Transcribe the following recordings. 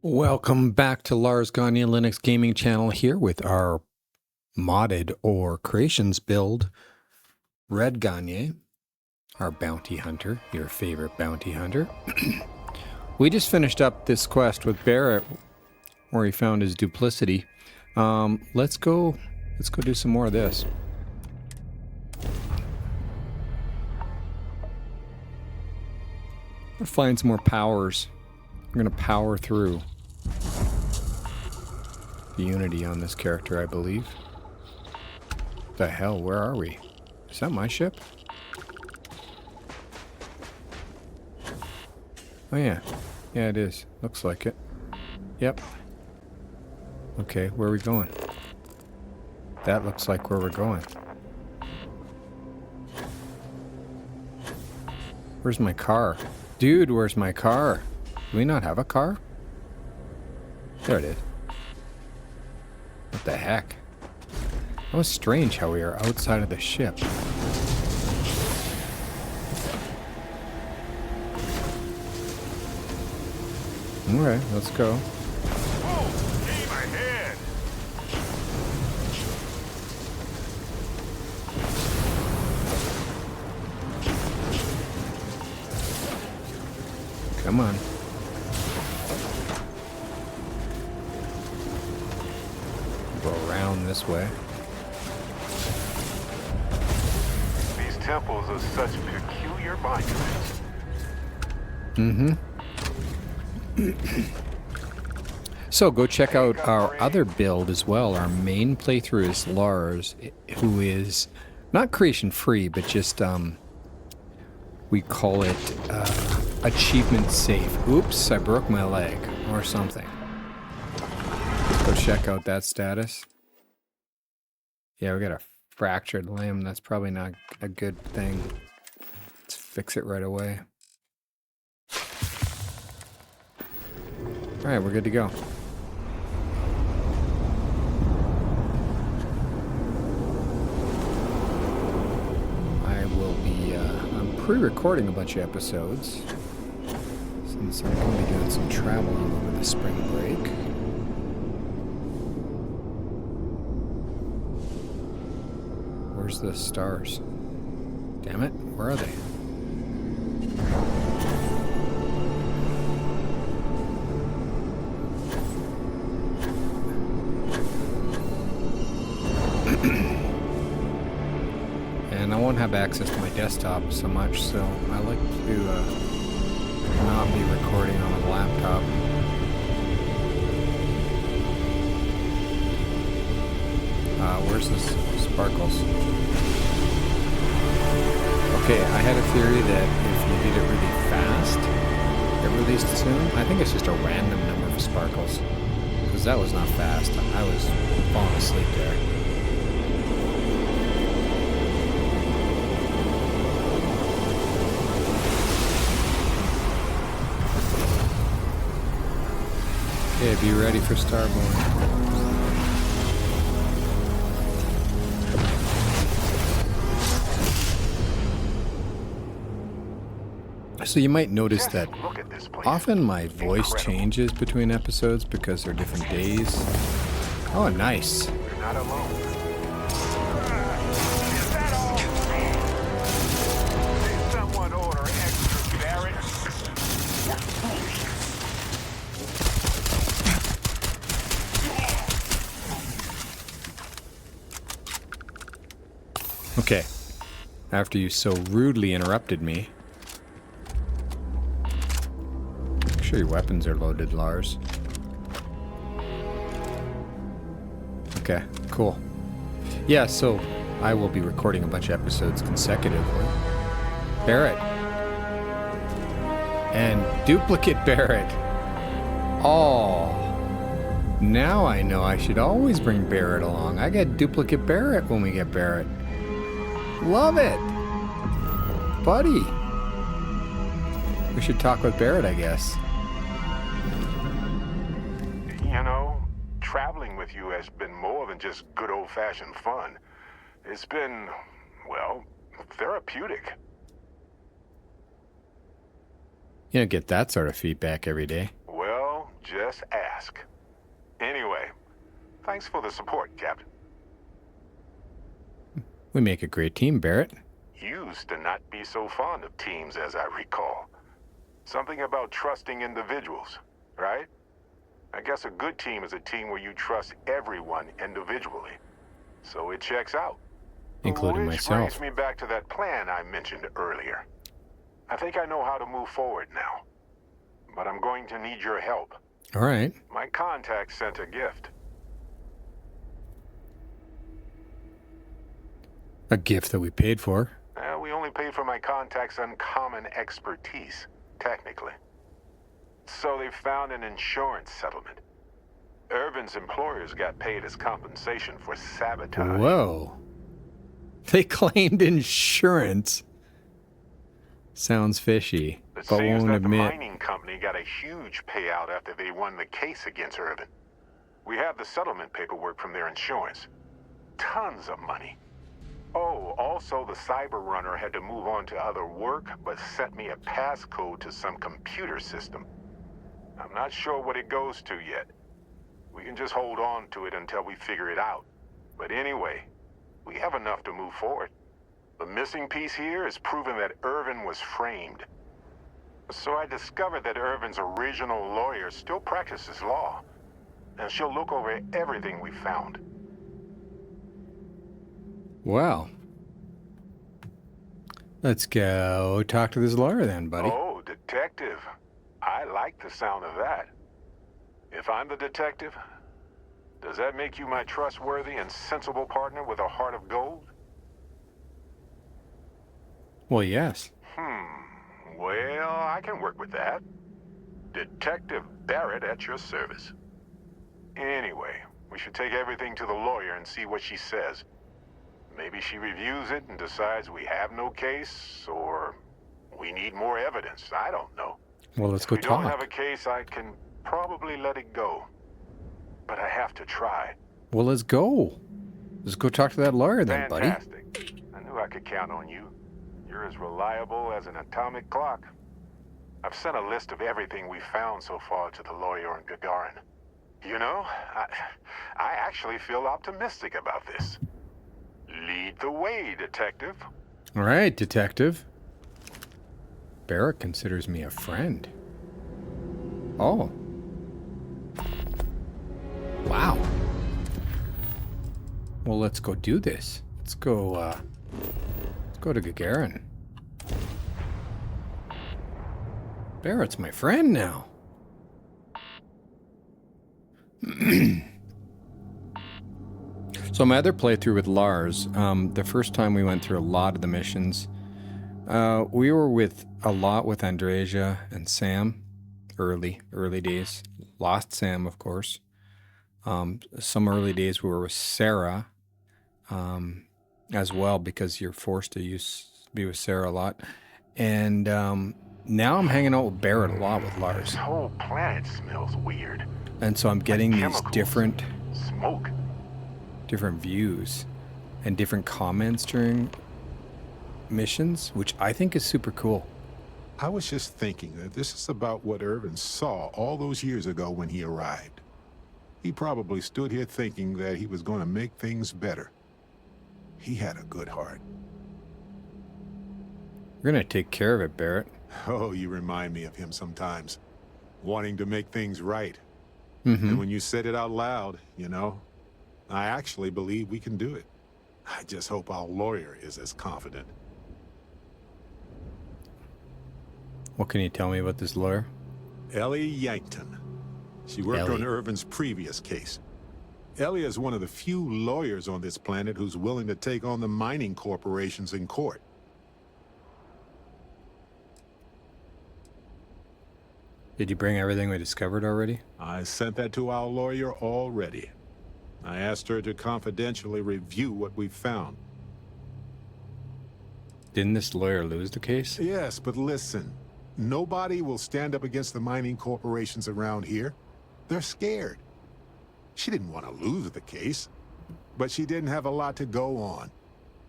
Welcome back to Lars Gagner Linux Gaming Channel here with our modded or creations build, Red Gagner, our bounty hunter, your favorite bounty hunter. We just finished up this quest with Barrett where he found his duplicity. Let's go do some more of this. We'll find some more powers. We're going to power through the Unity on this character, I believe. The hell, where are we? Is that my ship? Oh yeah. Yeah, it is. Looks like it. Yep. Okay, where are we going? That looks like where we're going. Where's my car? Dude, where's my car? Do we not have a car? There it is. What the heck? That was strange how we are outside of the ship. Alright, let's go. Oh, aim ahead. Come on. Go around this way. These temples are such peculiar monuments. So go check out our other build as well. Our main playthrough is Lars, who is not creation free, but just we call it achievement safe. Oops, I broke my leg or something. Go check out that status. Yeah, we got a fractured limb. That's probably not a good thing. Let's fix it right away. Alright, we're good to go. I will be, I'm pre-recording a bunch of episodes, since I'm going to be doing some traveling over the spring break. Where's the stars? Damn it, where are they? And I won't have access to my desktop so much, so I like to not be recording on a laptop. Where's this sparkles? Okay, I had a theory that if you did it really fast, it released soon. I think it's just a random number of sparkles, because that was not fast. I was falling asleep there. Okay, be ready for Starborn. So you might notice that often my voice changes between episodes because they're different days. Oh, nice. You're not alone. Is that all? Did someone order extra barracks? Okay. After you so rudely interrupted me. Make sure your weapons are loaded, Lars. Okay, cool. Yeah, so I will be recording a bunch of episodes consecutively. Barrett. And duplicate Barrett. Oh. Now I know I should always bring Barrett along. I get duplicate Barrett when we get Barrett. Love it. Buddy. We should talk with Barrett, I guess. You know, traveling with you has been more than just good old-fashioned fun. It's been, well, therapeutic. You don't get that sort of feedback every day. Well, just Just ask. Anyway, thanks for the support, Captain. We make a great team, Barrett. Used to not be so fond of teams, as I recall. Something about trusting individuals, right? I guess a good team is a team where you trust everyone individually. So it checks out. Including myself. Which brings me back to that plan I mentioned earlier. I think I know how to move forward now. But I'm going to need your help. All right. My contact sent a gift. A gift that we paid for. We only paid for my contact's uncommon expertise, technically. So they found an insurance settlement. Irvin's employers got paid as compensation for sabotage. Whoa. They claimed insurance. Sounds fishy, It but seems won't that admit. the mining company got a huge payout after they won the case against Irvin. We have the settlement paperwork from their insurance. Tons of money. Oh, also the cyber runner had to move on to other work, but sent me a passcode to some computer system. I'm not sure what it goes to yet. We can just hold on to it until we figure it out. But anyway, we have enough to move forward. The missing piece here is proving that Irvin was framed. So I discovered that Irvin's original lawyer still practices law, and she'll look over everything we found. Well, let's go talk to this lawyer then, buddy. Oh, detective. I like the sound of that. If I'm the detective, does that make you my trustworthy and sensible partner with a heart of gold? Well, yes. Well, I can work with that. Detective Barrett at your service. Anyway, we should take everything to the lawyer and see what she says. Maybe she reviews it and decides we have no case, or we need more evidence. I don't know. Well, let's go If we don't talk. have a case, I can probably let it go. But I have to try. Well, let's go. Let's go talk to that lawyer then, buddy. Fantastic. I knew I could count on you. You're as reliable as an atomic clock. I've sent a list of everything we found so far to the lawyer in Gagarin. You know, I actually feel optimistic about this. Lead the way, detective. All right, detective. Barrett considers me a friend. Oh. Wow. Well, let's go do this. Let's go to Gagarin. Barrett's my friend now. So my other playthrough with Lars, the first time we went through a lot of the missions, we were with a lot with Andreja and Sam, early days. Lost Sam, of course. Some early days we were with Sarah, as well, because you're forced to be with Sarah a lot. And now I'm hanging out with Barrett a lot with Lars. This whole planet smells weird. And so I'm getting these Chemicals. different Smoke. views and different comments during missions, which I think is super cool. I was just thinking that this is about what Irvin saw all those years ago when he arrived. He probably stood here thinking that he was going to make things better. He had a good heart. We're going to take care of it, Barrett. Oh, you remind me of him sometimes. Wanting to make things right. Mm-hmm. And when you said it out loud, you know, I actually believe we can do it. I just hope our lawyer is as confident. What can you tell me about this lawyer? Ellie Yankton. She worked Ellie. on Irvin's previous case. Ellie is one of the few lawyers on this planet who's willing to take on the mining corporations in court. Did you bring everything we discovered already? I sent that to our lawyer already. I asked her to confidentially review what we found. Didn't this lawyer lose the case? Yes, but listen. Nobody will stand up against the mining corporations around here. They're scared. She didn't want to lose the case, but she didn't have a lot to go on.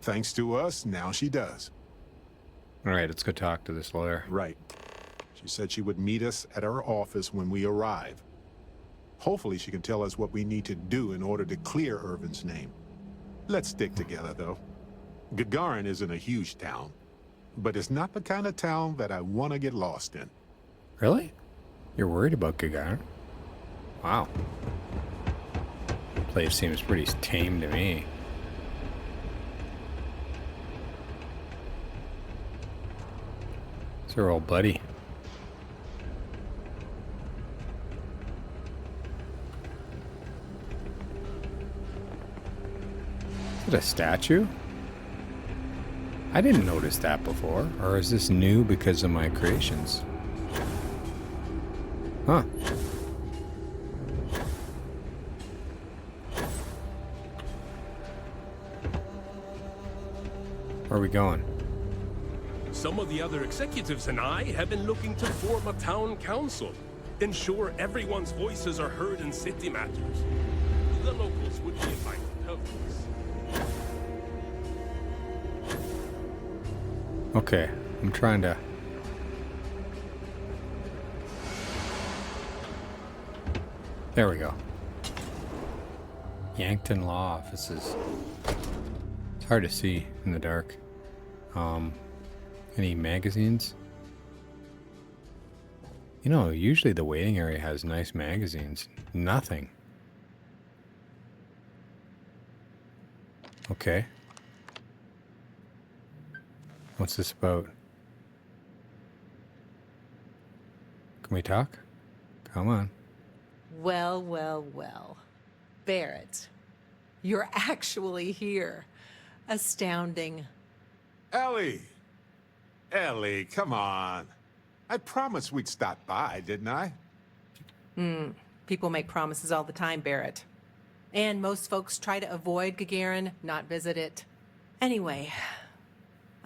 Thanks to us, now she does. All right, let's go talk to this lawyer. Right. She said she would meet us at our office when we arrive. Hopefully she can tell us what we need to do in order to clear Irvin's name. Let's stick together, though. Gagarin isn't a huge town, but it's not the kind of town that I want to get lost in. Really? You're worried about Gagner? Wow. Place seems pretty tame to me. It's our old buddy. Is it a statue? I didn't notice that before. Or is this new because of my creations? Huh. Where are we going? Some of the other executives and I have been looking to form a town council. Ensure everyone's voices are heard in city matters. The locals would be invited, of course. Okay, I'm trying to... There we go. Yankton Law Offices. It's hard to see in the dark. Any magazines? You know, usually the waiting area has nice magazines. Nothing. Okay. What's this about? Can we talk? Come on. Well, well, well. Barrett, you're actually here. Astounding. Ellie! Ellie, come on. I promised we'd stop by, didn't I? People make promises all the time, Barrett. And most folks try to avoid Gagarin, not visit it. Anyway,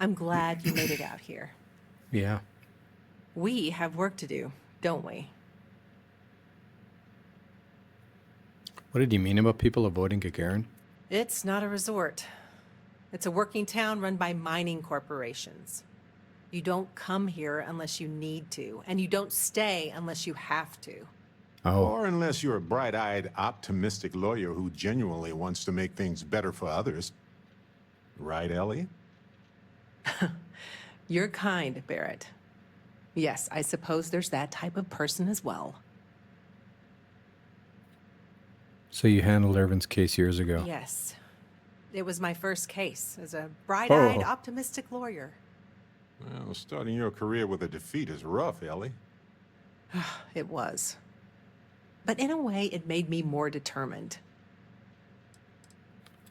I'm glad you made it out here. Yeah. We have work to do, don't we? What did you mean about people avoiding Gagarin? It's not a resort. It's a working town run by mining corporations. You don't come here unless you need to, and you don't stay unless you have to. Oh. Or unless you're a bright-eyed, optimistic lawyer who genuinely wants to make things better for others. Right, Ellie? You're kind, Barrett. Yes, I suppose there's that type of person as well. So you handled Irvin's case years ago? Yes. It was my first case as a bright-eyed, Oh. optimistic lawyer. Well, starting your career with a defeat is rough, Ellie. It was. But in a way, it made me more determined.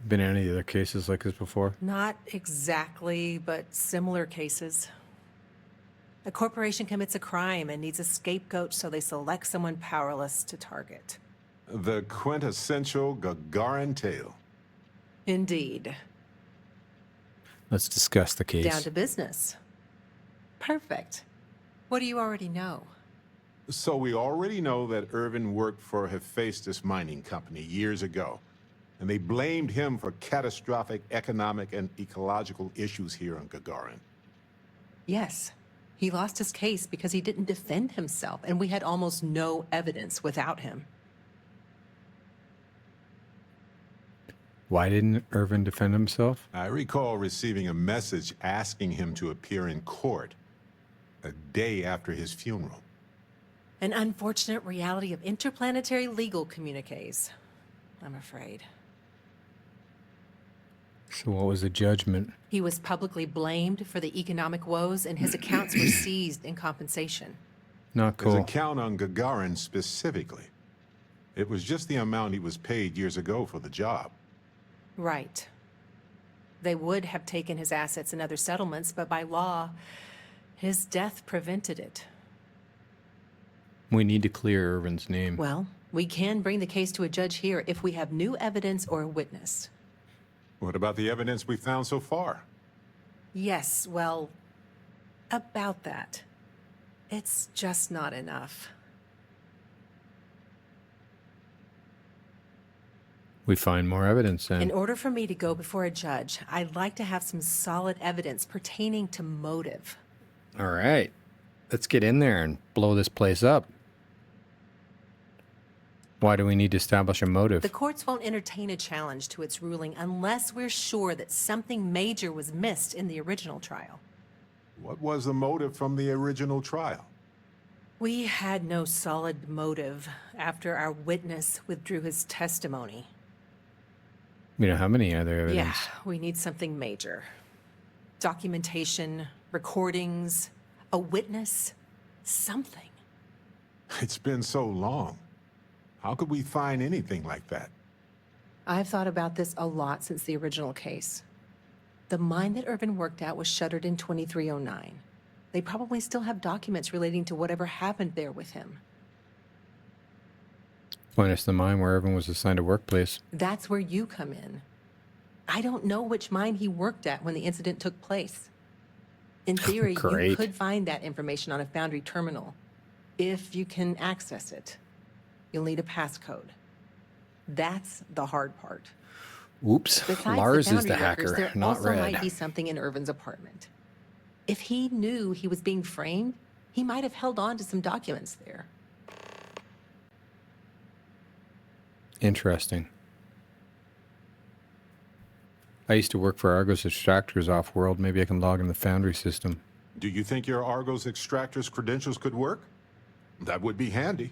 Been any other cases like this before? Not exactly, but similar cases. A corporation commits a crime and needs a scapegoat, so they select someone powerless to target. The quintessential Gagarin tale. Indeed. Let's discuss the case. Down to business. Perfect. What do you already know? So we already know that Irvin worked for Hephaestus Mining Company years ago, and they blamed him for catastrophic economic and ecological issues here on Gagarin. Yes. He lost his case because he didn't defend himself, and we had almost no evidence without him. Why didn't Irvin defend himself? I recall receiving a message asking him to appear in court a day after his funeral. An unfortunate reality of interplanetary legal communiques, I'm afraid. So what was the judgment? He was publicly blamed for the economic woes, and his accounts were seized in compensation. Not His cool. account on Gagarin specifically. It was just the amount he was paid years ago for the job. Right. They would have taken his assets and other settlements, but by law, his death prevented it. We need to clear Irvin's name. Well, we can bring the case to a judge here if we have new evidence or a witness. What about the evidence we found so far? Yes, well, about that. It's just not enough. We find more evidence then. In order for me to go before a judge, I'd like to have some solid evidence pertaining to motive. All right. Let's get in there and blow this place up. Why do we need to establish a motive? The courts won't entertain a challenge to its ruling unless we're sure that something major was missed in the original trial. What was the motive from the original trial? We had no solid motive after our witness withdrew his testimony. We don't have any other evidence. Yeah, we need something major. Documentation, recordings, a witness, something. It's been so long. How could we find anything like that? I've thought about this a lot since the original case. The mine that Irvin worked at was shuttered in 2309. They probably still have documents relating to whatever happened there with him. Point us to the mine where Irvin was assigned a workplace. That's where you come in. I don't know which mine he worked at when the incident took place. In theory, you Great. could find that information on a Foundry terminal, if you can access it. You'll need a passcode. That's the hard part. Oops. Besides Lars the is the Foundry workers, hacker, there not also Red. might be something in Irvin's apartment. If he knew he was being framed, he might have held on to some documents there. Interesting. I used to work for Argos Extractors off-world. Maybe I can log in the Foundry system. Do you think your Argos extractor's credentials could work? That would be handy.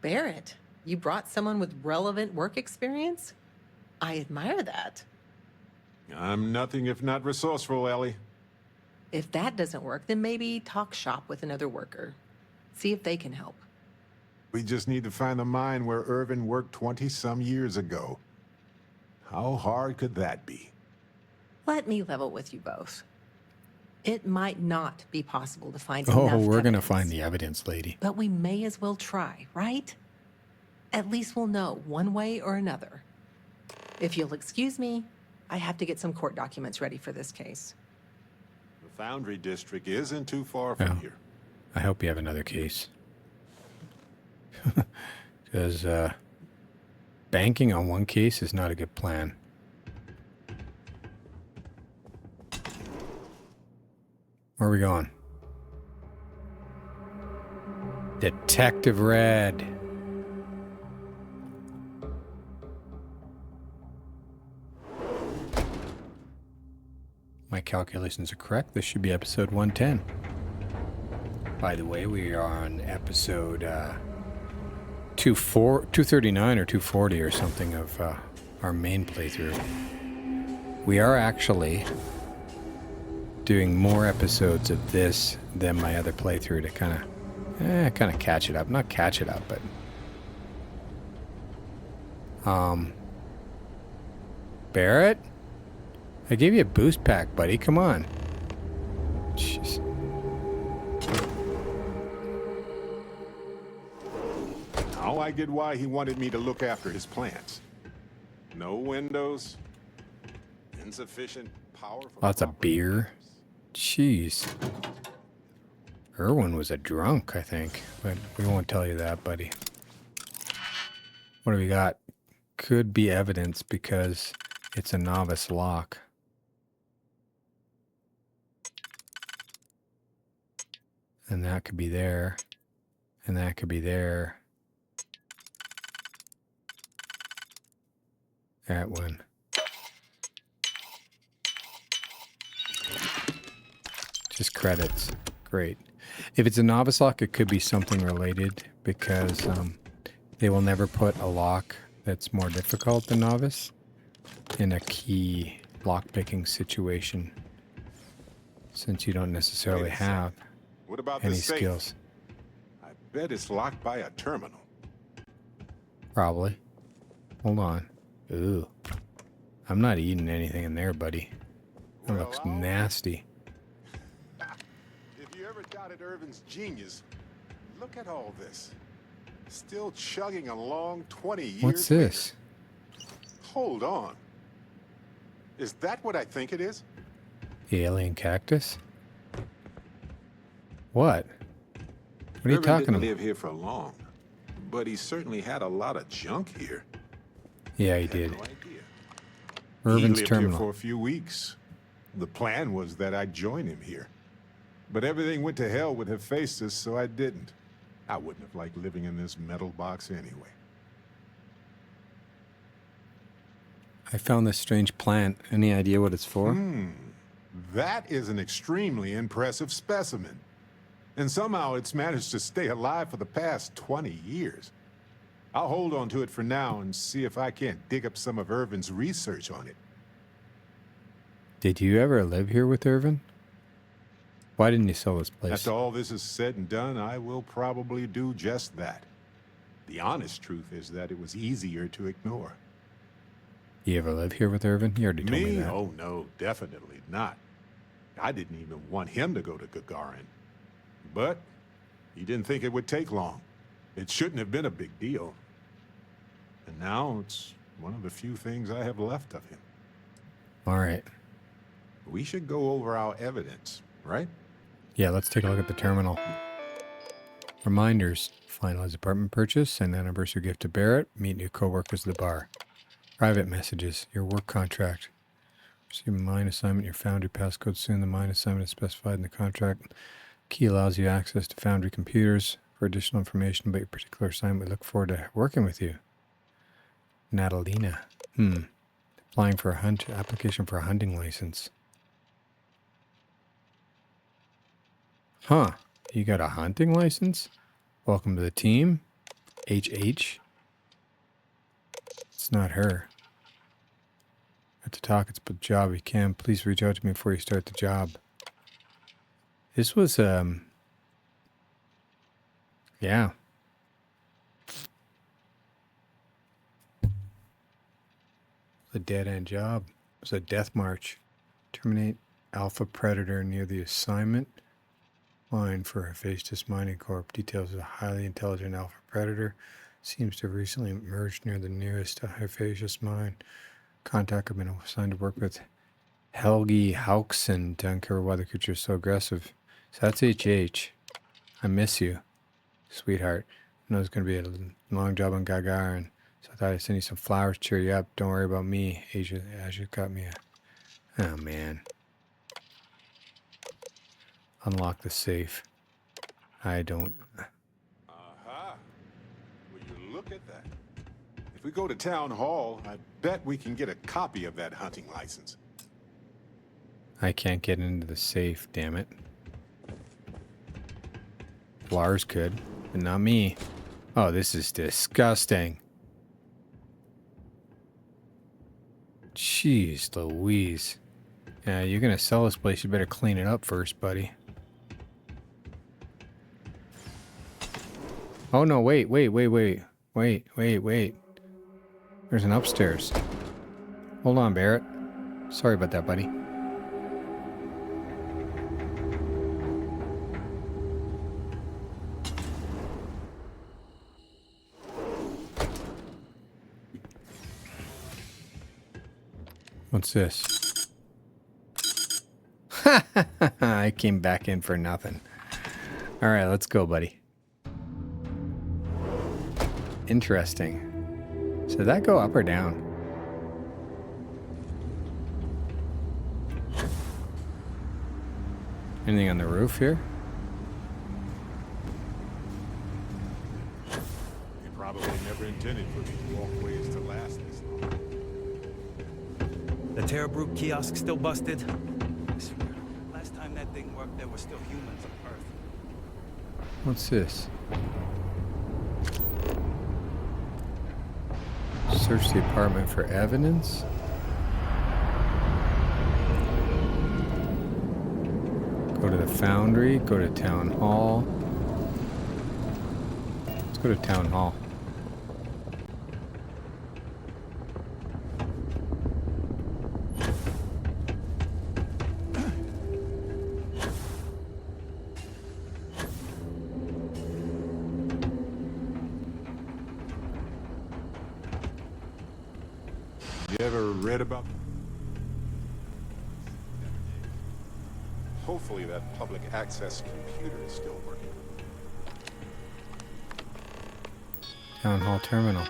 Barrett, you brought someone with relevant work experience? I admire that. I'm nothing if not resourceful, Ellie. If that doesn't work, then maybe talk shop with another worker. See if they can help. We just need to find the mine where Irvin worked 20-some years ago. How hard could that be? Let me level with you both. It might not be possible to find Oh, enough we're going to evidence, find the evidence, lady. but we may as well try, right? At least we'll know one way or another. If you'll excuse me, I have to get some court documents ready for this case. The Foundry District isn't too far from Oh. here. I hope you have another case. Because banking on one case is not a good plan. Where are we going? Detective Red. My calculations are correct. This should be episode 110. By the way, we are on episode 239 or 240 or something of our main playthrough. We are actually doing more episodes of this than my other playthrough to kind of catch it up. Not catch it up, but Barrett, I gave you a boost pack, buddy. Come on. Jeez. Now I get why he wanted me to look after his plants. No windows, insufficient power for Lots of proper beer. repairs. Jeez. Irwin was a drunk, I think, but we won't tell you that, buddy. What do we got? Could be evidence because it's a novice lock. And that could be there. And that could be there. That one. Just credits. Great. If it's a novice lock, it could be something related because they will never put a lock that's more difficult than novice in a key lock-picking situation since you don't necessarily Wait a sec. have What about any the safe? skills. I bet it's locked by a terminal. Probably. Hold on. Ooh. I'm not eating anything in there, buddy. That Well, looks I'll- nasty. If you ever doubted Irvin's genius, look at all this. Still chugging along 20 years What's later. this? Hold on. Is that what I think it is? The alien cactus? What? What are you Irvin talking didn't about? live here for long, but he certainly had a lot of junk here. Yeah, he Had did. no idea. Irvin's he lived here terminal. for a few weeks. The plan was that I'd join him here. But everything went to hell with Hephaestus, so I didn't. I wouldn't have liked living in this metal box anyway. I found this strange plant. Any idea what it's for? That is an extremely impressive specimen. And somehow it's managed to stay alive for the past 20 years. I'll hold on to it for now and see if I can't dig up some of Irvin's research on it. Did you ever live here with Irvin? Why didn't you sell this place? After all this is said and done, I will probably do just that. The honest truth is that it was easier to ignore. You ever live here with Irvin? You already told me that. Oh no, definitely not. I didn't even want him to go to Gagarin. But he didn't think it would take long. It shouldn't have been a big deal. And now it's one of the few things I have left of him. All right. We should go over our evidence, right? Yeah, let's take a look at the terminal. Reminders. Finalize apartment purchase. Send anniversary gift to Barrett. Meet new coworkers at the bar. Private messages. Your work contract. Receive a mine assignment. Your foundry passcode soon. The mine assignment is specified in the contract. Key allows you access to foundry computers. For additional information about your particular assignment, we look forward to working with you. Natalina. Applying for a application for a hunting license. Huh. You got a hunting license? Welcome to the team. HH. It's not her. At the talk, it's about the job. If you can, please reach out to me before you start the job. This was, yeah. A dead-end job. It was a death march. Terminate Alpha Predator near the assignment line for Hephaestus Mining Corp. Details of a highly intelligent Alpha Predator. Seems to have recently emerged near the nearest Hephaestus mine. Contact have been assigned to work with Helgi Haukson to uncover why the creature is so aggressive. So that's HH. I miss you, sweetheart. I know it's going to be a long job on Gagner, so I thought I'd send you some flowers, cheer you up. Don't worry about me. Asia got me a... Oh, man. Unlock the safe. I don't... Aha! Will you look at that? If we go to Town Hall, I bet we can get a copy of that hunting license. I can't get into the safe, damn it. Lars could, but not me. Oh, this is disgusting. Jeez Louise. Yeah, you're gonna sell this place, you better clean it up first, buddy. Oh no, wait. There's an upstairs. Hold on, Barrett. Sorry about that, buddy. What's this? I came back in for nothing. All right, let's go, buddy. Interesting. So did that go up or down? Anything on the roof here? They probably never intended for these walkways to last this long. The Terra Brute kiosk still busted? I swear, last time that thing worked, there were still humans on Earth. What's this? Search the apartment for evidence? Go to the foundry, go to town hall. Let's go to town hall. You ever read about... Hopefully that public access computer is still working. Town hall terminal.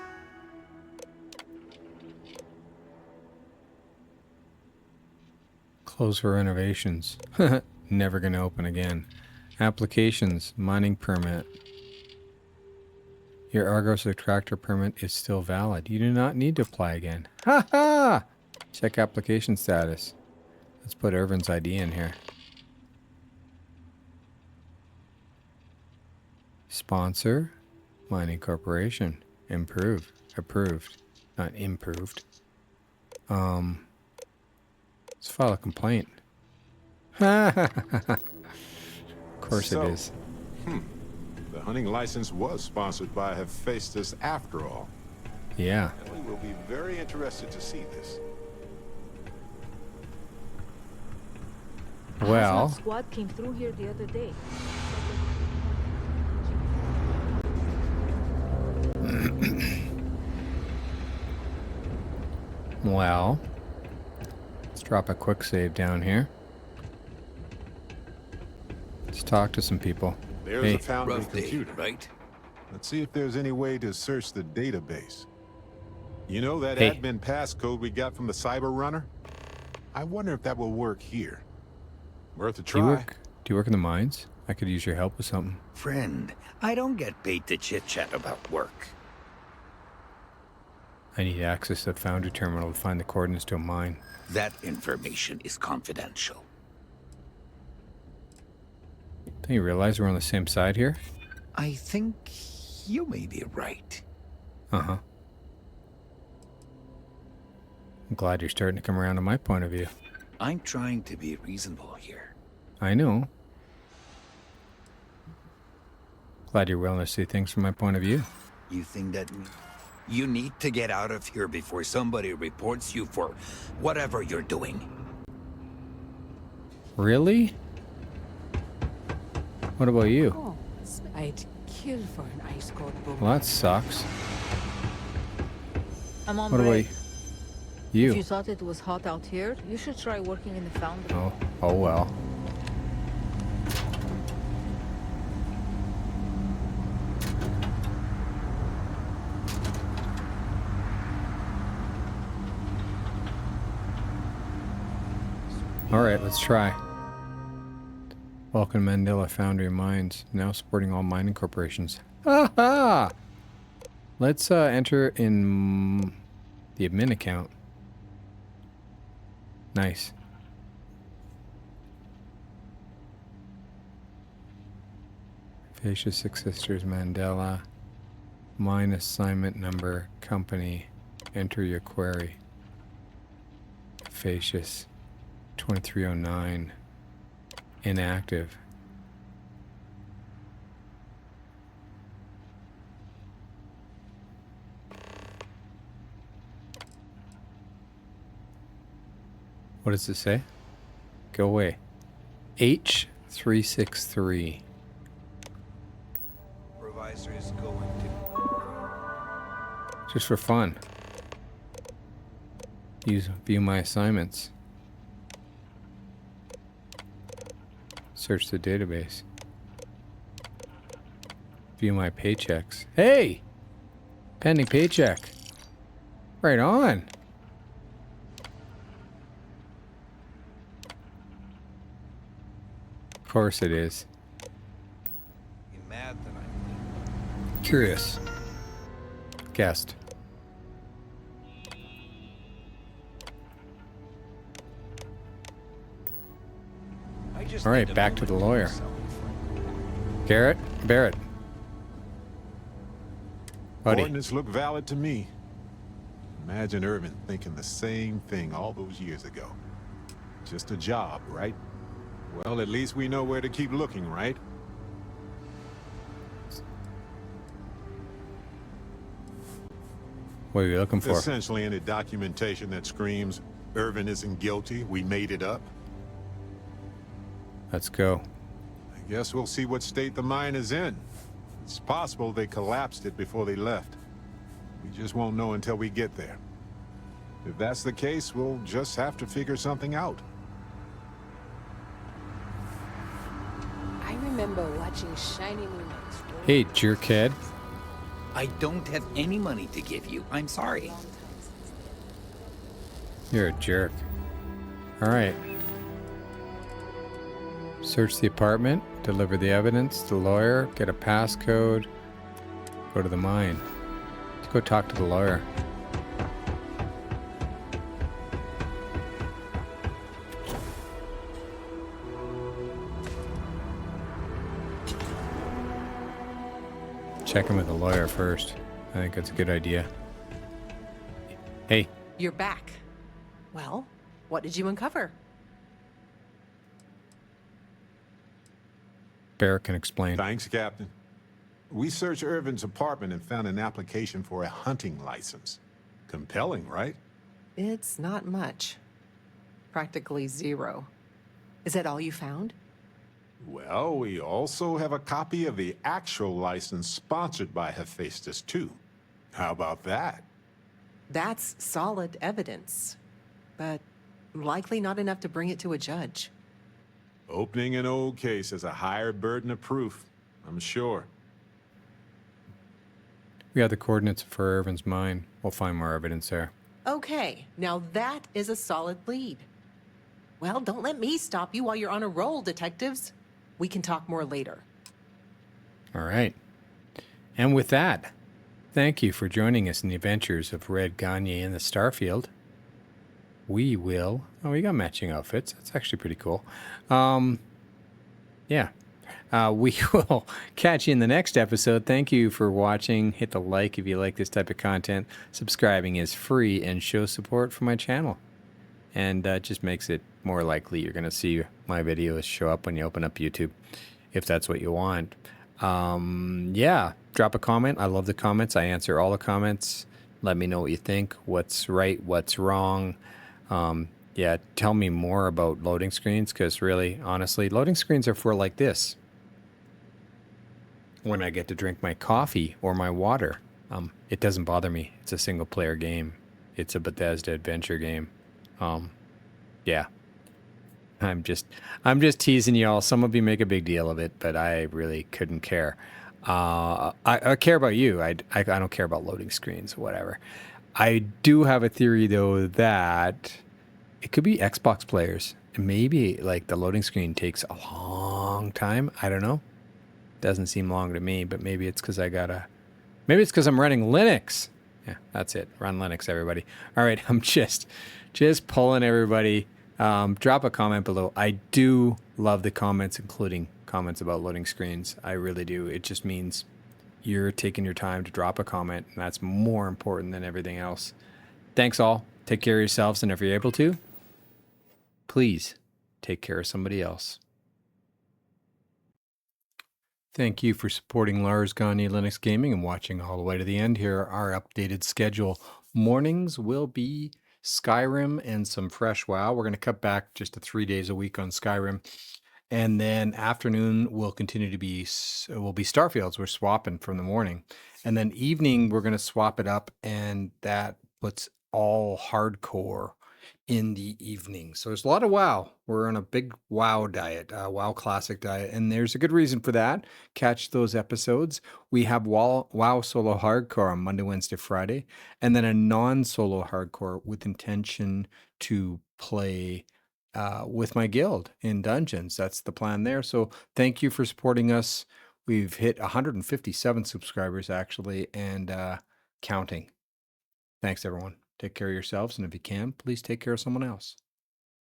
Close for renovations. Never gonna open again. Applications. Mining permit. Your Argos extractor permit is still valid. You do not need to apply again. Ha ha! Check application status. Let's put Irvin's ID in here. Sponsor, Mining Corporation. Improved. Approved. Not improved. Let's file a complaint. Of course it is. The hunting license was sponsored by Hephaestus after all. Yeah. We will be very interested to see this. Well, Hazmat squad came through here the other day. well. Let's drop a quick save down here. Let's talk to some people. There's Hey. a foundry Rough day, computer. right? Let's see if there's any way to search the database. You know that Hey. admin passcode we got from the cyber runner? I wonder if that will work here. Worth a Do you try. work in the mines? I could use your help with something. Friend, I don't get paid to chit-chat about work. I need access to the foundry terminal to find the coordinates to a mine. That information is confidential. Don't you realize we're on the same side here? I think you may be right. Uh-huh. I'm glad you're starting to come around to my point of view. I'm trying to be reasonable here. I know. Glad you're willing to see things from my point of view. You think that you need to get out of here before somebody reports you for whatever you're doing? Really? What about you? Oh, I'd kill for an ice cold book. Well, that sucks. I'm on What about break. you? If you thought it was hot out here, you should try working in the foundry. Oh well. All right, let's try. Welcome to Mandela Foundry Mines, now supporting all mining corporations. Ha! Let's enter in the admin account. Nice. Fascia Six Sisters Mandela. Mine assignment number, company. Enter your query. Fascius 2309. Inactive. What does it say? Go away. H363. Supervisor is going to... Just for fun. View my assignments. Search the database. View my paychecks. Hey! Pending paycheck. Right on. Of course it is. Be mad that I'm... Curious. Guessed. I just All right, need a back to the moment lawyer. myself. Garrett? Barrett. Buddy. Ordinance look valid to me. Imagine Irvin thinking the same thing all those years ago. Just a job, right? Well, at least we know where to keep looking, right? What are you looking for? Essentially any documentation that screams Irvin isn't guilty, we made it up. Let's go. I guess we'll see what state the mine is in. It's possible they collapsed it before they left. We just won't know until we get there. If that's the case, we'll just have to figure something out. I remember watching Shiny Moonlights. Hey, jerkhead. I don't have any money to give you. I'm sorry. You're a jerk. All right. Search the apartment, deliver the evidence, the lawyer, get a passcode, go to the mine. Let's go talk to the lawyer. Check in with the lawyer first. I think that's a good idea. Hey. You're back. Well, what did you uncover? Barrett can explain. Thanks, Captain. We searched Irvin's apartment and found an application for a hunting license. Compelling, right? It's not much. Practically zero. Is that all you found? Well, we also have a copy of the actual license sponsored by Hephaestus, too. How about that? That's solid evidence, but likely not enough to bring it to a judge. Opening an old case is a higher burden of proof, I'm sure. We have the coordinates for Irvin's mine. We'll find more evidence there. Okay, now that is a solid lead. Well, don't let me stop you while you're on a roll, detectives. We can talk more later. All right. And with that, thank you for joining us in the adventures of Red Gagner and the Starfield. We will... Oh, we got matching outfits. That's actually pretty cool. Yeah. We will catch you in the next episode. Thank you for watching. Hit the like if you like this type of content. Subscribing is free and shows support for my channel. And just makes it more likely you're going to see my videos show up when you open up YouTube, if that's what you want. Yeah, drop a comment. I love the comments. I answer all the comments. Let me know what you think, what's right, what's wrong. Yeah, tell me more about loading screens, because really, honestly, loading screens are for like this. When I get to drink my coffee or my water, it doesn't bother me. It's a single player game. It's a Bethesda adventure game. Yeah. I'm just teasing y'all. Some of you make a big deal of it, but I really couldn't care. I care about you. I don't care about loading screens or whatever. I do have a theory though that it could be Xbox players. And maybe like the loading screen takes a long time. I don't know. Doesn't seem long to me, but maybe it's because maybe it's because I'm running Linux. Yeah, that's it. Run Linux, everybody. All right, I'm just pulling everybody. Drop a comment below. I do love the comments, including comments about loading screens. I really do. It just means you're taking your time to drop a comment, and that's more important than everything else. Thanks all. Take care of yourselves, and if you're able to, please take care of somebody else. Thank you for supporting Lars Gagner Linux Gaming and watching all the way to the end. Here are our updated schedule. Mornings will be Skyrim and some fresh WoW. We're going to cut back just to 3 days a week on Skyrim. And then afternoon will continue to be, will be Starfields. We're swapping from the morning. And then evening, we're going to swap it up, and that puts all hardcore in the evening. So there's a lot of WoW. We're on a big WoW diet, WoW Classic diet, and there's a good reason for that. Catch those episodes. We have WoW Solo Hardcore on Monday, Wednesday, Friday, and then a non-solo hardcore with intention to play with my guild in dungeons. That's the plan there. So thank you for supporting us. We've hit 157 subscribers actually, and counting. Thanks everyone. Take care of yourselves, and if you can, please take care of someone else.